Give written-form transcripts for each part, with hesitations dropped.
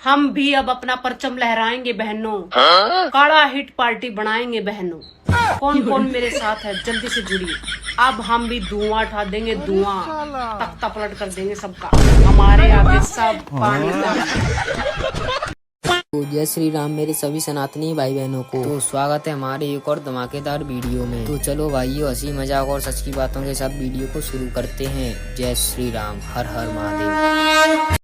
हम भी अब अपना परचम लहराएंगे बहनों, काड़ा हिट पार्टी बनाएंगे बहनों। कौन कौन मेरे साथ है जल्दी से जुड़िए। अब हम भी धुआं उठा देंगे, धुआं तख्ता पलट कर देंगे सबका, हमारे आगे सब पानी। तो जय श्री राम मेरे सभी सनातनी भाई बहनों को। तो स्वागत है हमारे एक और धमाकेदार वीडियो में। तो चलो भाइयों, हंसी मजाक और सच की बातों के साथ वीडियो को शुरू करते हैं। जय श्री राम, हर हर महादेव।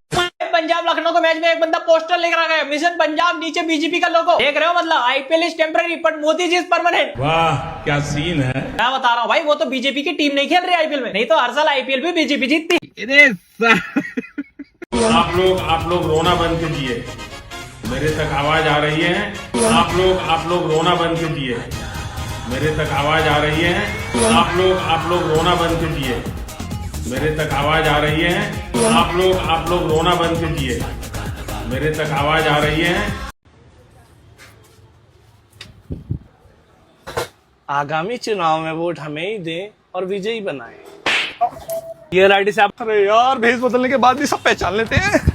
पंजाब लखनऊ के मैच में एक बंदा पोस्टर लेकर आ गया, मिशन पंजाब, नीचे बीजेपी का लोगो। देख रहे हो, मतलब IPL is temporary but Modi ji is permanent. वाह क्या सीन है। मैं बता रहा हूँ भाई, वो तो बीजेपी की टीम नहीं खेल रही आईपीएल में, नहीं तो हर साल आईपीएल में बीजेपी जीतती। आप लोग रोना बंद कीजिए, मेरे तक आवाज आ रही है। आप लोग रोना बंद कीजिए, मेरे तक आवाज आ रही है। आप लोग रोना बंद कीजिए, मेरे तक आवाज आ रही है। आप लोग रोना बंद कीजिए, मेरे तक आवाज आ रही है। आगामी चुनाव में वोट हमें ही दें और विजयी बनाएं। ये आईडी से आप, अरे यार भेष बदलने के बाद भी सब पहचान लेते हैं।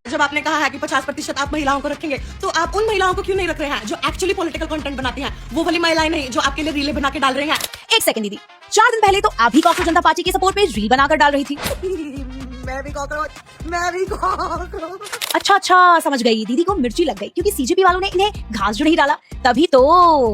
जब आपने कहा है कि 50% आप महिलाओं को रखेंगे, तो आप उन महिलाओं को क्यों नहीं रख रहे हैं जो एक्चुअली पॉलिटिकल कंटेंट बनाती हैं? वो वाली महिलाएं नहीं जो आपके लिए रीलें बना के डाल रही हैं। एक सेकंड दीदी, 4 दिन पहले तो आप ही कांग्रेस जनता पार्टी के सपोर्ट पे रील बनाकर डाल रही थी। मैं भी कॉकरोच। अच्छा समझ गई, दीदी को मिर्ची लग गई क्योंकि सीजेपी वालों ने इन्हें घास जो नहीं डाला, तभी तो।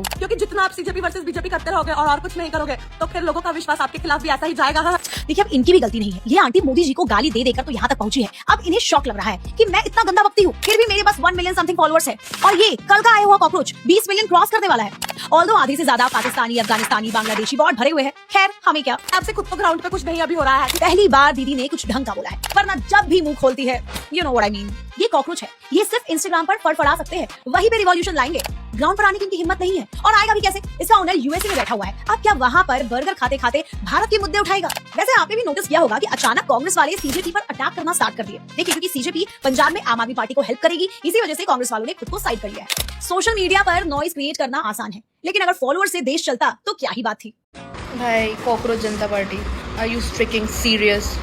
क्योंकि जितना आप सीजेपी वर्सेस बीजेपी करते रहोगे और कुछ नहीं करोगे, तो फिर लोगों का विश्वास आपके खिलाफ भी ऐसा ही जाएगा। देखिए, अब इनकी भी गलती नहीं है, ये आंटी मोदी जी को गाली दे देकर तो यहाँ तक पहुंची है। अब इन्हें शौक लग रहा है कि मैं इतना गंदा बकती हूँ, फिर भी मेरे पास 1 मिलियन समथिंग फॉलोअर्स है, और ये कल का आया हुआ कॉकरोच 20 मिलियन क्रॉस करने वाला है। ऑल्दो आधे से ज्यादा पाकिस्तानी, अफगानिस्तानी, बांग्लादेशी बॉट भरे हुए हैं। खैर हमें क्या, आपसे खुद को ग्राउंड पे कुछ नहीं अभी हो रहा है। पहली बार दीदी ने कुछ ढंग का बोला है, वरना जब भी मुंह खोलती है, you know what I mean. ये कॉकरोच है, ये सिर्फ इंस्टाग्राम पर फड़फड़ा सकते हैं, वहीं पे रिवॉल्यूशन लाएंगे। ग्राउंड पर आने की इनकी हिम्मत नहीं है, और आएगा भी कैसे? इसका ओनर यूएसए में बैठा हुआ है। अब क्या वहाँ पर बर्गर खाते खाते भारत के मुद्दे उठाएगा? वैसे आपने भी नोटिस किया होगा कि अचानक कांग्रेस वाले सीजेपी पर अटैक करना स्टार्ट कर दिए। देखिए, क्योंकि सीजेपी पंजाब में आम आदमी पार्टी को हेल्प करेगी, इसी वजह से कांग्रेस वालों ने खुद को साइड कर लिया है। सोशल मीडिया पर नॉइज क्रिएट करना आसान है, लेकिन अगर फॉलोअर से देश चलता तो क्या ही बात थी। भाई cockroach Janata Party, are you freaking serious?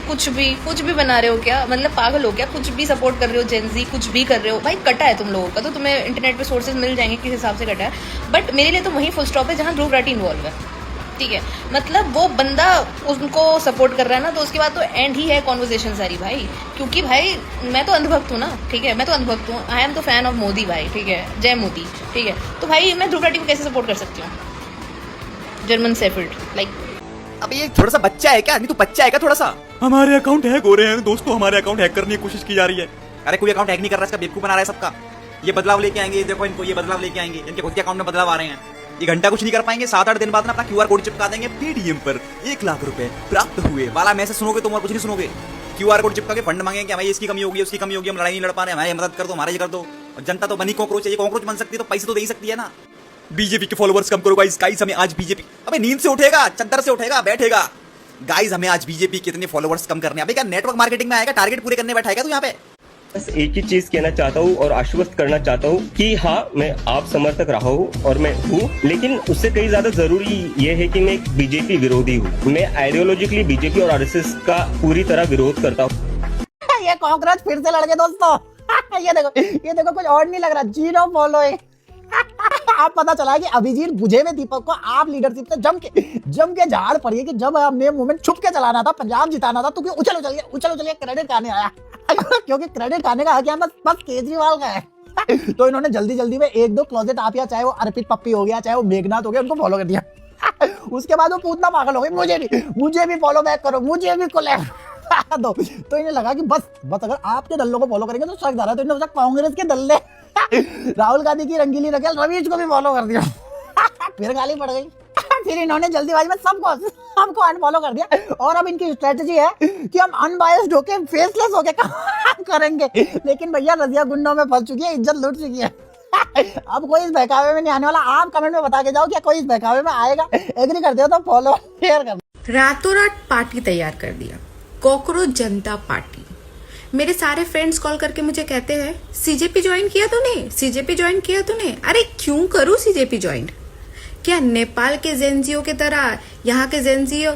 कुछ भी बना रहे हो क्या? मतलब पागल हो क्या? कुछ भी सपोर्ट कर रहे हो, जेनजी कुछ भी कर रहे हो। भाई कटा है तुम लोगों का, तो तुम्हें इंटरनेट पे सोर्सेज मिल जाएंगे किस हिसाब से कटा है, बट मेरे लिए तो वही फुल स्टॉप है जहाँ ध्रुव राठी इन्वॉल्व है। ठीक है, मतलब वो बंदा उनको सपोर्ट कर रहा है ना, तो उसके बाद तो एंड ही है कॉन्वर्जेशन सारी भाई। क्योंकि भाई मैं तो अंधभक्त हूँ ना, ठीक है, मैं तो अंधभक्त हूँ। आई एम तो फैन ऑफ मोदी भाई, ठीक है, जय मोदी, ठीक है। तो भाई मैं ध्रुव राठी को कैसे सपोर्ट कर सकती हूँ? German shepherd like. अब ये थोड़ा सा बच्चा है क्या? नहीं तो बच्चा है क्या थोड़ा सा? हमारे अकाउंट हैक हो रहे हैं दोस्तों, हमारे अकाउंट हैक करने की कोशिश की जा रही है। अरे कोई अकाउंट हैक नहीं कर रहा है, इसका बेवकूफ बना रहा है सबका। ये बदलाव लेके आएंगे, देखो इनको ये बदलाव लेके आएंगे, इनके खुद के अकाउंट में बदलाव आ रहे हैं। ये घंटा कुछ नहीं कर पाएंगे, 7-8 दिन बाद ना अपना QR कोड चिपका देंगे। पेटीएम पर 1 लाख रुपए प्राप्त हुए वाला मैसेज सुनोगे तुम और कुछ नहीं सुनोगे। QR कोड चिपका के फंड मांगेंगे, भाई इसकी कमी होगी, उसकी कमी होगी, हम लड़ाई नहीं लड़ पा रहे हैं, हमारी मदद कर दो, हमारे ये कर दो। और जनता तो बनी कॉकरोच है, ये कॉकरोच बन सकती है तो पैसे तो दे ही सकती है ना। बीजेपी के फॉलोअर्स कम करो गाइस, हमें आज बीजेपी, अबे नींद से उठेगा, चद्दर से उठेगा, बैठेगा। गाइस हमें आज बीजेपी कितने फॉलोअर्स कम करने हैं। अबे क्या नेटवर्क मार्केटिंग में आएगा, टारगेट पूरे करने बैठाएगा तू यहाँ पे? बस एक ही चीज कहना चाहता हूँ और आश्वस्त करना चाहता हूँ कि हाँ, मैं आप समर्थक रहा हूँ और मैं हूँ, लेकिन उससे कहीं ज्यादा जरूरी ये है कि मैं एक बीजेपी विरोधी हूँ। मैं आइडियोलॉजिकली बीजेपी और आरएसएस का पूरी तरह विरोध करता हूँ। ये कॉकरोच फिर से लड़ गए दोस्तों। ये देखो कुछ और नहीं लग रहा, 0 फॉलोइंग। आप पता चला कि अभिजीत बुझे में दीपक को आप लीडरशिप से जम के झाड़ पड़ी है कि जब हमने मूवमेंट छुप के चलाना था, पंजाब जिताना था, तो क्यों उछल क्रेडिट खाने आया। क्योंकि क्रेडिट खाने का हक बस केजरीवाल का है। तो इन्होंने जल्दी में 1-2 क्लोजेट आप, चाहे वो अर्पित पप्पी हो गया, चाहे वो मेघनाथ हो गया, उनको फॉलो कर दिया। उसके बाद वो पूतना पागल हो गई, मुझे भी फॉलो बैक करो, मुझे भी कोलैब दो। तो इन्हें लगा कि बस अगर आपके दल्लों को फॉलो करेंगे तो शक रहा है, तो इन्होंने सोचा कांग्रेस के दल्ले राहुल गांधी की रंगीली रखेल रवीश को भी फॉलो कर दिया। फिर गाली पड़ गई। फिर इन्होंने जल्दीबाजी में सबको अनफॉलो कर दिया। और अब इनकी स्ट्रेटजी है कि हम अनबायस्ड होके, फेसलेस होके काम करेंगे। लेकिन भैया रजिया गुंडों में फंस चुकी है, इज्जत लूट चुकी है। अब कोई इस बहकावे में नहीं आने वाला। आप कमेंट में बता के जाओ क्या कोई इस बहकावे में आएगा? एग्री करते हो तो फॉलो शेयर कर। रातों रात पार्टी तैयार कर दिया, कॉकरोच जनता पार्टी। मेरे सारे फ्रेंड्स कॉल करके मुझे कहते हैं, सीजेपी ज्वाइन किया तूने, सीजेपी ज्वाइन किया तूने। अरे क्यों करूं सीजेपी ज्वाइन? क्या नेपाल के जेनजीओ की तरह यहाँ के जेनजीओ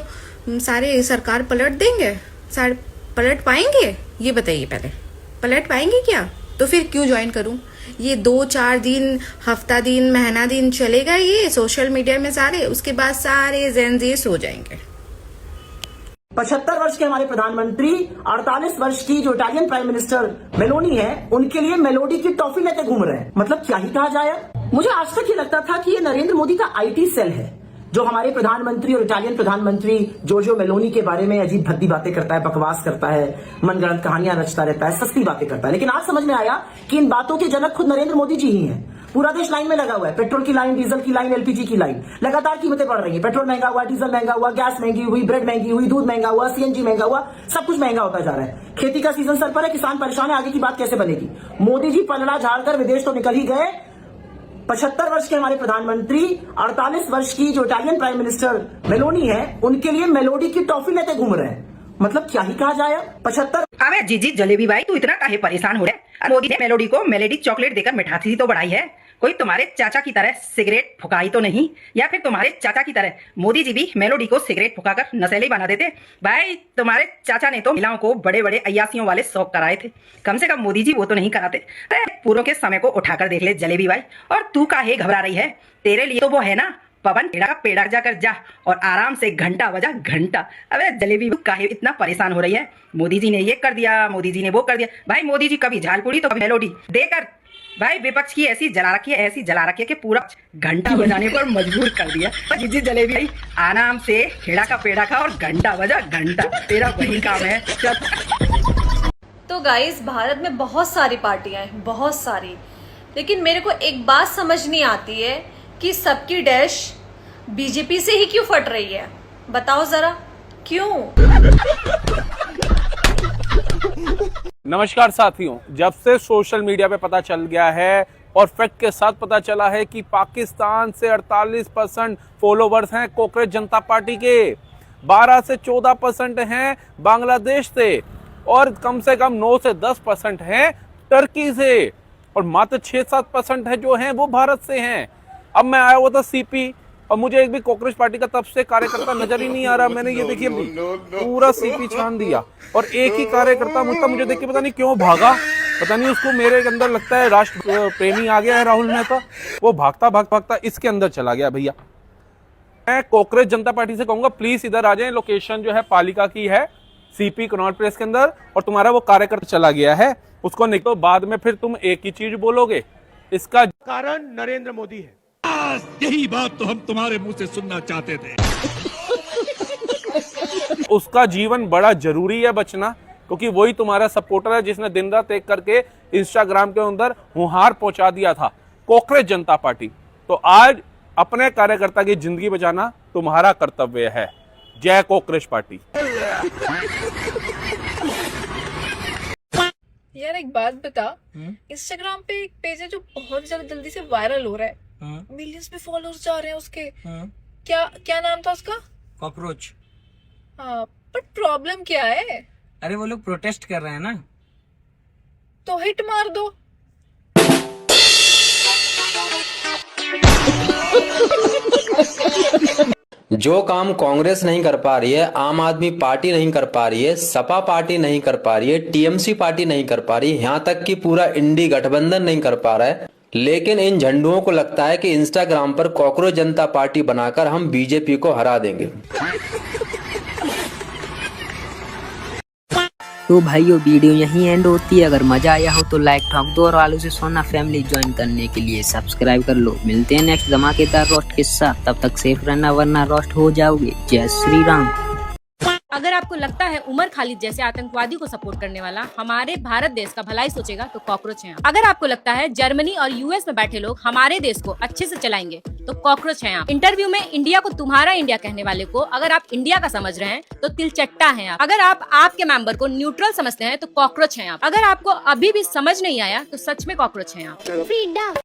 सारे सरकार पलट देंगे? सारे पलट पाएंगे? ये बताइए पहले। पलट पाएंगे क्या? तो फिर क्यों ज्वाइन करूं? ये 2-4 दिन, हफ्ता दिन, महीना दिन चलेगा ये सोशल मीडिया में सारे, उसके बाद सारे जेनजी सो जाएंगे। 75 वर्ष के हमारे प्रधानमंत्री 48 वर्ष की जो इटालियन प्राइम मिनिस्टर मेलोनी है, उनके लिए मेलोडी की टॉफी लेते घूम रहे हैं। मतलब क्या ही कहा जाए। मुझे आज तक ये लगता था कि ये नरेंद्र मोदी का आईटी सेल है, जो हमारे प्रधानमंत्री और इटालियन प्रधानमंत्री जोर्जियो मेलोनी के बारे में अजीब भद्दी बातें करता है, बकवास करता है, मनगढ़ंत कहानियां रचता रहता है, सस्ती बातें करता है। लेकिन आज समझ में आया कि इन बातों के जनक खुद नरेंद्र मोदी जी ही हैं। पूरा देश लाइन में लगा हुआ है, पेट्रोल की लाइन, डीजल की लाइन, एलपीजी की लाइन। लगातार कीमतें बढ़ रही है, पेट्रोल महंगा हुआ, डीजल महंगा हुआ, गैस महंगी हुई, ब्रेड महंगी हुई, दूध महंगा हुआ, सीएनजी महंगा हुआ, सब कुछ महंगा होता जा रहा है। खेती का सीजन सर पर है, किसान परेशान है, आगे की बात कैसे बनेगी। मोदी जी पलड़ा झाड़कर विदेश तो निकल ही गए। 75 वर्ष के हमारे प्रधानमंत्री 48 वर्ष की जो इटालियन प्राइम मिनिस्टर मेलोनी है, उनके लिए मेलोडी की टॉफी लेते घूम रहे हैं। मतलब क्या ही कहा जाए। 75 अबे जीजी जलेबी भाई, तू इतना काहे परेशान हो रहा है? मोदी ने मेलोडी को मेलेडी चॉकलेट देकर मिठासी तो बढ़ाई है, कोई तुम्हारे चाचा की तरह सिगरेट फुकाई तो नहीं? या फिर तुम्हारे चाचा की तरह मोदी जी भी मेलोडी को सिगरेट फुकाकर नशेली बना देते? भाई तुम्हारे चाचा ने तो महिलाओं को बड़े बड़े अय्यासियों वाले शौक कराए थे, कम से कम मोदी जी वो तो नहीं कराते। अरे पूरों के समय को उठाकर देख ले जलेबी भाई। और तू काहे घबरा रही है? तेरे लिए तो वो है ना पवन पेड़ा का पेड़ा जाकर जा और आराम से घंटा बजा घंटा। अबे जलेबी काहे इतना परेशान हो रही है? मोदी जी ने ये कर दिया, मोदी जी ने वो कर दिया। भाई मोदी जी कभी झालपुड़ी तो कभी मेलोडी देकर भाई विपक्ष की ऐसी जला रखी है कि पूरा घंटा बजाने पर मजबूर कर दिया। तो जी जलेबी भाई आराम से खेड़ा का पेड़ा खा और घंटा बजा घंटा, तेरा वही काम है। तो गाइस भारत में बहुत सारी पार्टियां हैं, बहुत सारी, लेकिन मेरे को एक बात समझ नहीं आती है कि सबकी डैश बीजेपी से ही क्यों फट रही है? बताओ जरा क्यों? नमस्कार साथियों, जब से सोशल मीडिया पे पता चल गया है और फैक्ट के साथ पता चला है कि पाकिस्तान से 48% फॉलोवर्स हैं कॉकरोच जनता पार्टी के, 12 से 14% हैं बांग्लादेश से और कम से कम 9 से 10% हैं टर्की से और मात्र 6-7% है जो हैं वो भारत से हैं। अब मैं आया हुआ था सीपी और मुझे एक भी कॉकरोच पार्टी का तब से कार्यकर्ता नजर ही नहीं आ रहा। मैंने ये देखिए पूरा सीपी छान दिया और एक ही कार्यकर्ता मुझे देख के पता नहीं क्यों भागा, पता नहीं उसको मेरे अंदर लगता है राष्ट्र प्रेमी आ गया है राहुल मेहता, वो भागता इसके अंदर चला गया। भैया मैं कॉकरोच जनता पार्टी से कहूंगा प्लीज इधर आ जाए, लोकेशन जो है पालिका की है सीपी कनॉट प्लेस के अंदर और तुम्हारा वो कार्यकर्ता चला गया है, उसको नहीं तो बाद में फिर तुम एक ही चीज बोलोगे। इसका कारण नरेंद्र मोदी है। यही बात तो हम तुम्हारे मुंह से सुनना चाहते थे। उसका जीवन बड़ा जरूरी है बचना, क्योंकि वही तुम्हारा सपोर्टर है जिसने दिन रात एक करके इंस्टाग्राम के अंदर हुंहार पहुंचा दिया था कॉकरोच जनता पार्टी। तो आज अपने कार्यकर्ता की जिंदगी बचाना तुम्हारा कर्तव्य है। जय कॉकरोच पार्टी। यार एक बात बता, इंस्टाग्राम पे एक पेज है जो बहुत ज्यादा जल्दी से वायरल हो रहा है, मिलियंस में फॉलोअर्स जा रहे हैं उसके। क्या नाम था उसका? कॉकरोच। हाँ, बट प्रॉब्लम क्या है? अरे वो लोग प्रोटेस्ट कर रहे हैं ना। तो हिट मार दो। जो काम कांग्रेस नहीं कर पा रही है, आम आदमी पार्टी नहीं कर पा रही है, सपा पार्टी नहीं कर पा रही है, टीएमसी पार्टी नहीं कर पा रही है, यहाँ तक कि पूरा इंडी गठबंधन नहीं कर पा रहा है, लेकिन इन झंडुओं को लगता है कि इंस्टाग्राम पर कॉकरोच जनता पार्टी बनाकर हम बीजेपी को हरा देंगे। तो भाइयों वीडियो यहीं एंड होती है। अगर मजा आया हो तो लाइक ठोक दो और आलू से सोना फैमिली ज्वाइन करने के लिए सब्सक्राइब कर लो। मिलते हैं नेक्स्ट धमाकेदार रोस्ट के साथ, तब तक सेफ रहना वरना रोस्ट हो जाओगे। जय श्री राम। अगर आपको लगता है उमर खालिद जैसे आतंकवादी को सपोर्ट करने वाला हमारे भारत देश का भलाई सोचेगा तो कॉकरोच हैं आप। अगर आपको लगता है जर्मनी और यूएस में बैठे लोग हमारे देश को अच्छे से चलाएंगे तो कॉकरोच हैं आप। इंटरव्यू में इंडिया को तुम्हारा इंडिया कहने वाले को अगर आप इंडिया का समझ रहे हैं तो तिलचट्टा हैं आप। अगर आप आपके मेंबर को न्यूट्रल समझते हैं तो कॉकरोच हैं आप। अगर आपको अभी भी समझ नहीं आया तो सच में कॉकरोच हैं आप।